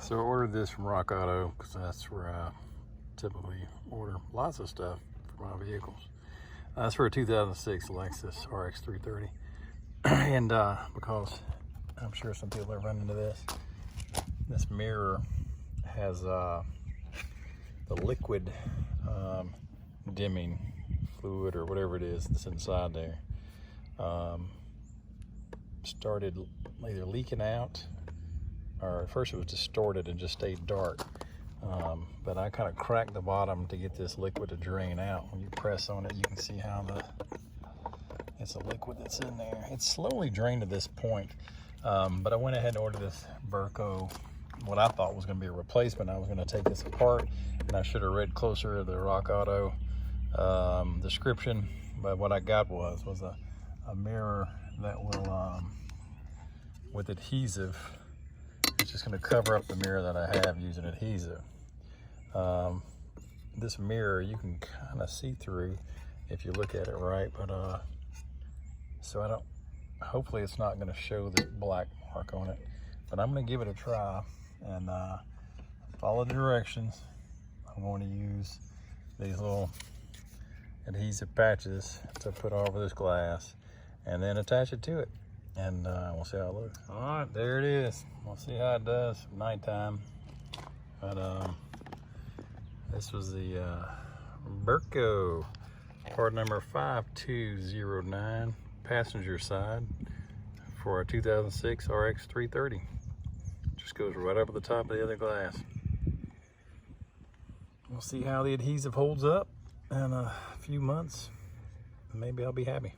So I ordered this from Rock Auto because that's where I typically order lots of stuff for my vehicles. That's for a 2006 Lexus Rx330. And because I'm sure some people have run into this mirror has the liquid dimming fluid or whatever it is that's inside there started either leaking out, or at first it was distorted and just stayed dark. But I kind of cracked the bottom to get this liquid to drain out. When you press on it, you can see how it's a liquid that's in there. It's slowly drained to this point, but I went ahead and ordered this Burco, what I thought was going to be a replacement. I was going to take this apart, and I should have read closer to the Rock Auto description. But what I got was a mirror that will, with adhesive, it's just going to cover up the mirror that I have using adhesive. This mirror you can kind of see through if you look at it right, but so hopefully it's not going to show the black mark on it, but I'm going to give it a try and follow the directions. I'm going to use these little adhesive patches to put over this glass and then attach it to it, and we'll see how it looks. All right, there it is. We'll see how it does nighttime. But this was the Burco, part number 5209, passenger side for a 2006 RX330. Just goes right up at the top of the other glass. We'll see how the adhesive holds up in a few months. Maybe I'll be happy.